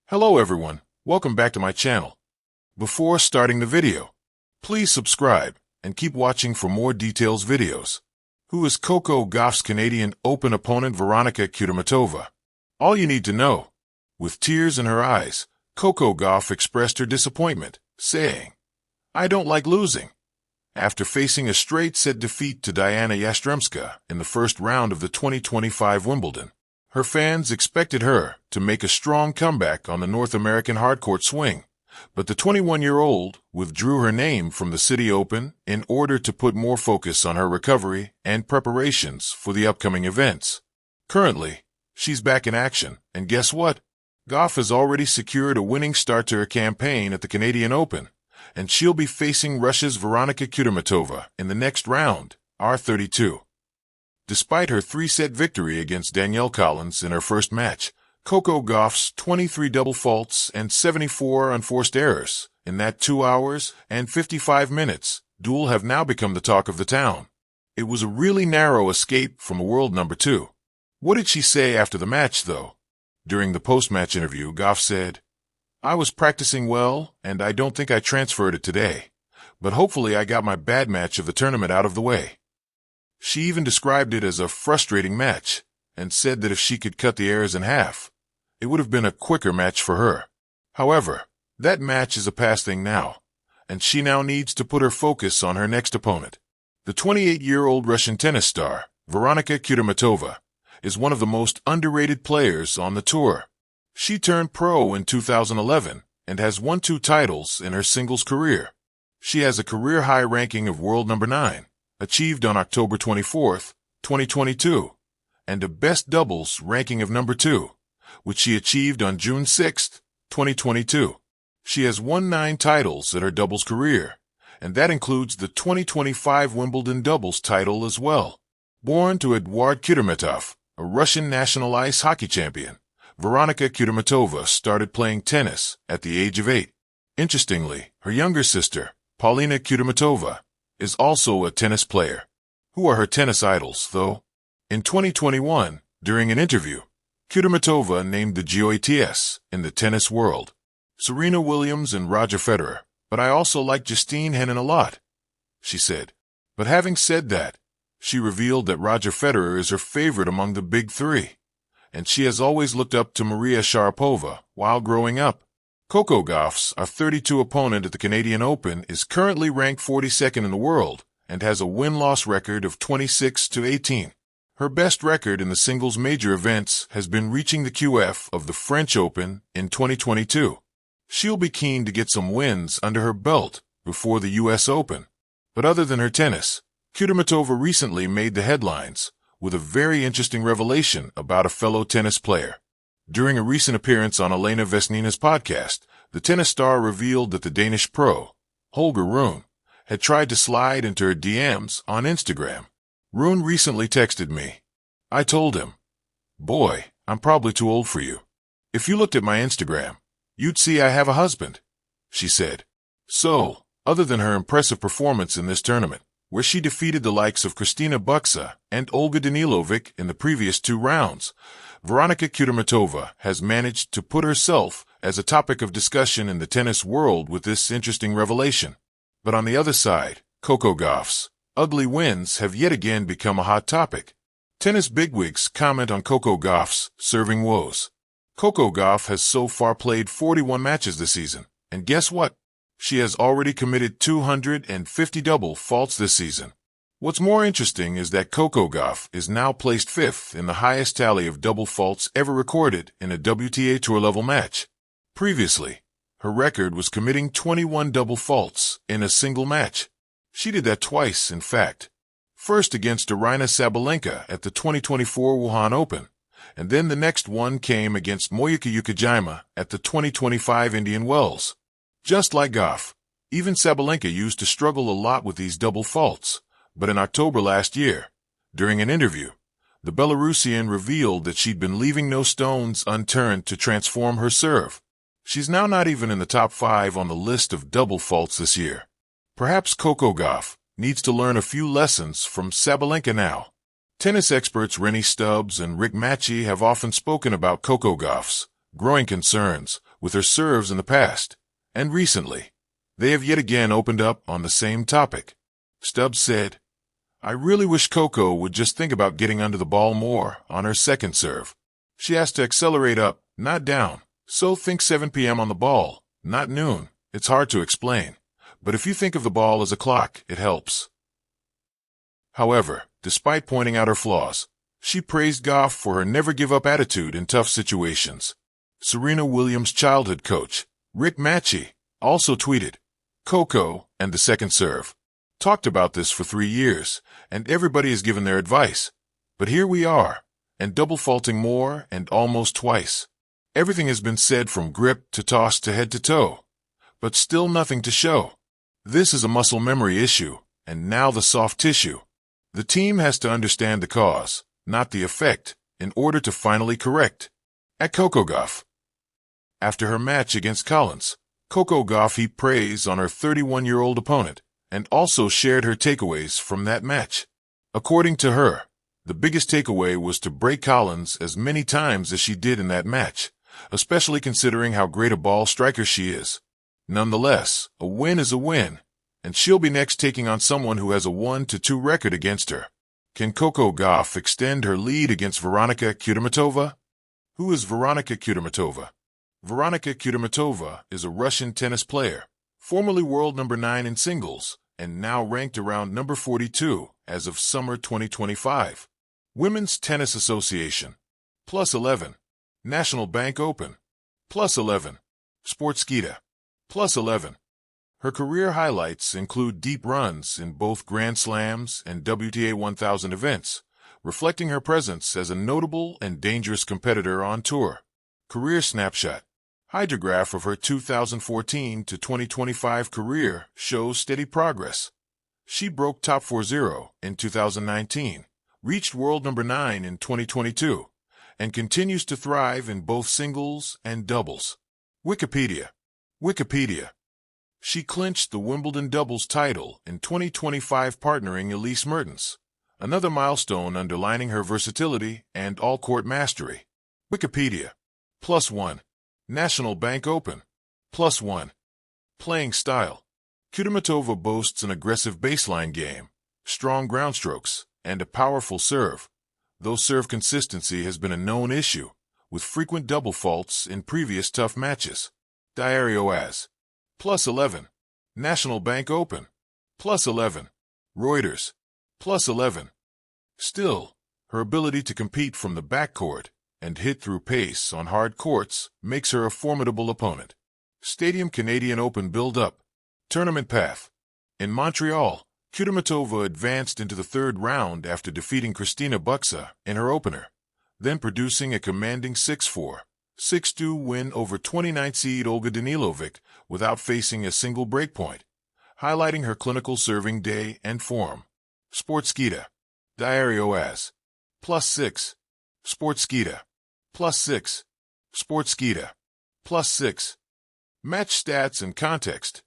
Hello everyone, welcome back to my channel. Before starting the video, please subscribe and keep watching for more details videos. Who is Coco Gauff's Canadian Open opponent Veronika Kudermetova? All you need to know. With tears in her eyes, Coco Gauff expressed her disappointment, saying, "I don't like losing." After facing a straight-set defeat to Diana Yastremska in the first round of the 2025 Wimbledon, her fans expected her to make a strong comeback on the North American hardcourt swing, but the 21-year-old withdrew her name from the City Open in order to put more focus on her recovery and preparations for the upcoming events. Currently, she's back in action, and guess what? Gauff has already secured a winning start to her campaign at the Canadian Open, and she'll be facing Russia's Veronika Kudermetova in the next round, R32. Despite her 3-set victory against Danielle Collins in her first match, Coco Gauff's 23 double faults and 74 unforced errors in that 2 hours and 55 minutes duel have now become the talk of the town. It was a really narrow escape from a world number 2. What did she say after the match, though? During the post-match interview, Gauff said, "I was practicing well, and I don't think I transferred it today, but hopefully I got my bad match of the tournament out of the way." She even described it as a frustrating match and said that if she could cut the errors in half, it would have been a quicker match for her. However, that match is a past thing now, and she now needs to put her focus on her next opponent. The 28-year-old Russian tennis star, Veronika Kudermetova, is one of the most underrated players on the tour. She turned pro in 2011 and has won 2 titles in her singles career. She has a career-high ranking of world number 9, achieved on October 24, 2022, and a best doubles ranking of number 2, which she achieved on June 6, 2022. She has won 9 titles in her doubles career, and that includes the 2025 Wimbledon doubles title as well. Born to Eduard Kudermetov, a Russian national ice hockey champion, Veronika Kudermetova started playing tennis at the age of 8. Interestingly, her younger sister, Paulina Kudermetova, is also a tennis player. Who are her tennis idols, though? In 2021, during an interview, Kudermetova named the GOATs in the tennis world, Serena Williams and Roger Federer, but I also like Justine Henin a lot, she said. But having said that, she revealed that Roger Federer is her favorite among the big 3, and she has always looked up to Maria Sharapova while growing up. Coco Gauff's 32 opponent at the Canadian Open is currently ranked 42nd in the world and has a win-loss record of 26-18. Her best record in the singles major events has been reaching the QF of the French Open in 2022. She'll be keen to get some wins under her belt before the US Open. But other than her tennis, Kudermetova recently made the headlines with a very interesting revelation about a fellow tennis player. During a recent appearance on Elena Vesnina's podcast, the tennis star revealed that the Danish pro, Holger Rune, had tried to slide into her DMs on Instagram. Rune recently texted me. I told him, "Boy, I'm probably too old for you. If you looked at my Instagram, you'd see I have a husband," she said. So, other than her impressive performance in this tournament, where she defeated the likes of Kristina Buxa and Olga Danilovic in the previous 2 rounds, Veronika Kudermetova has managed to put herself as a topic of discussion in the tennis world with this interesting revelation. But on the other side, Coco Gauff's ugly wins have yet again become a hot topic. Tennis bigwigs comment on Coco Gauff's serving woes. Coco Gauff has so far played 41 matches this season, and guess what? She has already committed 250 double faults this season. What's more interesting is that Coco Gauff is now placed 5th in the highest tally of double faults ever recorded in a WTA Tour level match. Previously, her record was committing 21 double faults in a single match. She did that twice, in fact. First against Aryna Sabalenka at the 2024 Wuhan Open, and then the next one came against Moyuka Yukijima at the 2025 Indian Wells. Just like Gauff, even Sabalenka used to struggle a lot with these double faults. But in October last year, during an interview, the Belarusian revealed that she'd been leaving no stones unturned to transform her serve. She's now not even in the top 5 on the list of double faults this year. Perhaps Coco Gauff needs to learn a few lessons from Sabalenka now. Tennis experts Rennie Stubbs and Rick Matchy have often spoken about Coco Gauff's growing concerns with her serves in the past, and recently. They have yet again opened up on the same topic. Stubbs said, "I really wish Coco would just think about getting under the ball more on her second serve. She has to accelerate up, not down. So think 7 p.m. on the ball, not noon. It's hard to explain. But if you think of the ball as a clock, it helps." However, despite pointing out her flaws, she praised Gauff for her never-give-up attitude in tough situations. Serena Williams' childhood coach, Rick Matchy, also tweeted, "Coco and the second serve. Talked about this for 3 years, and everybody has given their advice. But here we are, and double faulting more and almost twice. Everything has been said from grip to toss to head to toe. But still nothing to show. This is a muscle memory issue, and now the soft tissue. The team has to understand the cause, not the effect, in order to finally correct." At Coco Gauff. After her match against Collins, Coco Gauff heaped praise on her 31-year-old opponent, and also shared her takeaways from that match. According to her, the biggest takeaway was to break Collins as many times as she did in that match, especially considering how great a ball striker she is. Nonetheless, a win is a win, and she'll be next taking on someone who has a 1-2 record against her. Can Coco Gauff extend her lead against Veronika Kudermetova? Who is Veronika Kudermetova? Veronika Kudermetova is a Russian tennis player, formerly world number 9 in singles, and now ranked around number 42 as of summer 2025. Women's Tennis Association. +11. National Bank Open. +11. Sportskeeda. +11. Her career highlights include deep runs in both Grand Slams and WTA 1000 events, reflecting her presence as a notable and dangerous competitor on tour. Career snapshot. Hydrograph of her 2014 to 2025 career shows steady progress. She broke top 40 in 2019, reached world number 9 in 2022, and continues to thrive in both singles and doubles. Wikipedia. Wikipedia. She clinched the Wimbledon doubles title in 2025, partnering Elise Mertens, another milestone underlining her versatility and all-court mastery. Wikipedia. +1. National Bank Open. +1. Playing style. Kudermetova boasts an aggressive baseline game, strong ground strokes, and a powerful serve, though serve consistency has been a known issue, with frequent double faults in previous tough matches. Diario as +11. National Bank Open. +11. Reuters. +11. Still, her ability to compete from the backcourt and hit through pace on hard courts makes her a formidable opponent. Stadium Canadian Open build-up. Tournament path. In Montreal, Kudermetova advanced into the third round after defeating Kristina Buxa in her opener, then producing a commanding 6-4, 6-2 win over 29th seed Olga Danilovic without facing a single breakpoint, highlighting her clinical serving day and form. Sportskeeda. Diario as +6. Sportskeeda. +6. Sportskeeda. +6. Match stats and context.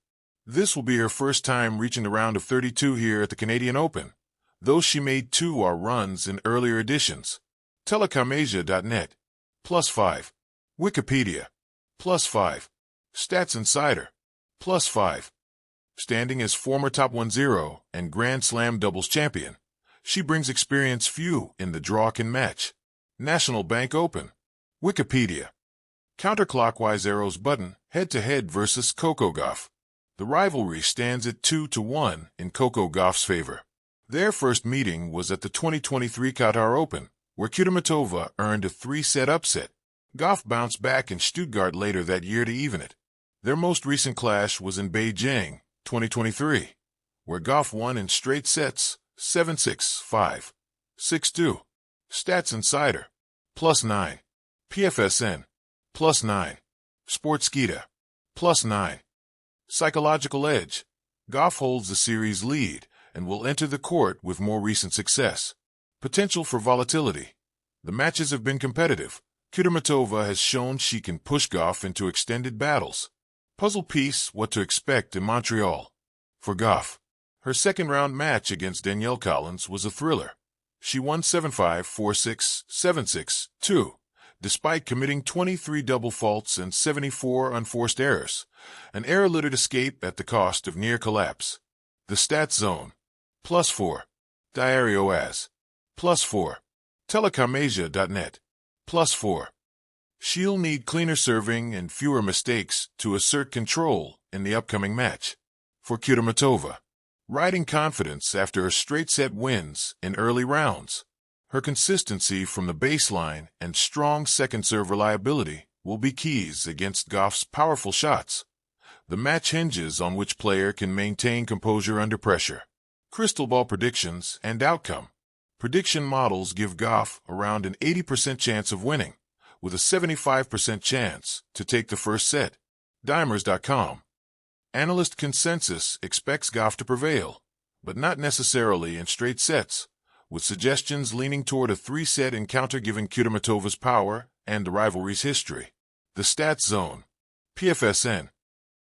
This will be her first time reaching the round of 32 here at the Canadian Open, though she made 2 runs in earlier editions. Telecomasia.net. +5. Wikipedia. +5. Stats Insider. +5. Standing as former top 10 and Grand Slam doubles champion, she brings experience few in the draw can match. National Bank Open. Wikipedia. Counterclockwise arrows button, head-to-head versus Coco Gauff. The rivalry stands at 2-1 in Coco Gauff's favor. Their first meeting was at the 2023 Qatar Open, where Kudermetova earned a 3-set upset. Gauff bounced back in Stuttgart later that year to even it. Their most recent clash was in Beijing, 2023, where Gauff won in straight sets, 7-6, 5, 6-2. Stats Insider. +9. PFSN. +9. Sportskeeda. +9. Psychological edge. Gauff holds the series lead and will enter the court with more recent success. Potential for volatility. The matches have been competitive. Kudermetova has shown she can push Gauff into extended battles. Puzzle piece: what to expect in Montreal. For Gauff, her second-round match against Danielle Collins was a thriller. She won 7-5, 4-6, 7-6, 2, despite committing 23 double faults and 74 unforced errors, an error-littered escape at the cost of near collapse. The Stats Zone. +4. Diario As. +4. Telecomasia.net. +4. She'll need cleaner serving and fewer mistakes to assert control in the upcoming match. For Kudermetova, riding confidence after her straight-set wins in early rounds. Her consistency from the baseline and strong second-serve reliability will be keys against Gauff's powerful shots. The match hinges on which player can maintain composure under pressure. Crystal ball predictions and outcome. Prediction models give Gauff around an 80% chance of winning, with a 75% chance to take the first set. Dimers.com. Analyst consensus expects Gauff to prevail, but not necessarily in straight sets, with suggestions leaning toward a 3-set encounter given Kudermetova's power and the rivalry's history. The Stats Zone. PFSN.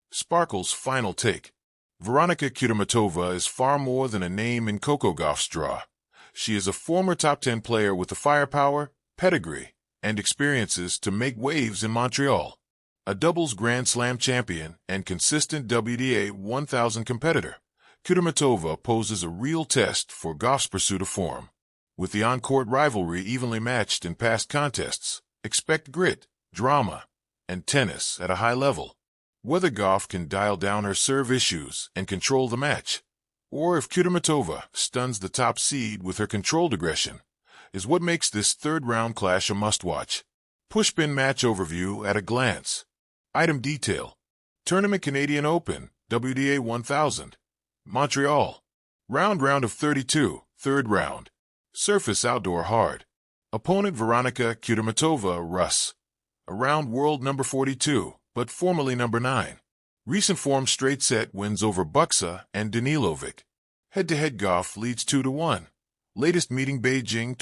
Sparkle's final take. Veronika Kudermetova is far more than a name in Coco Gauff's draw. She is a former top 10 player with the firepower, pedigree, and experiences to make waves in Montreal. A doubles Grand Slam champion and consistent WTA 1000 competitor, Kudermetova poses a real test for Gauff's pursuit of form. With the on-court rivalry evenly matched in past contests, expect grit, drama, and tennis at a high level. Whether Gauff can dial down her serve issues and control the match, or if Kudermetova stuns the top seed with her controlled aggression, is what makes this third-round clash a must-watch. Pushpin match overview at a glance. Item detail. Tournament Canadian Open, WTA 1000. Montreal. Round of 32, third round. Surface outdoor hard. Opponent Veronika Kudermetova, Russ. Around world number 42, but formerly number 9. Recent form straight set wins over Buxa and Danilovic. Head-to-head Gauff leads 2-1. Latest meeting Beijing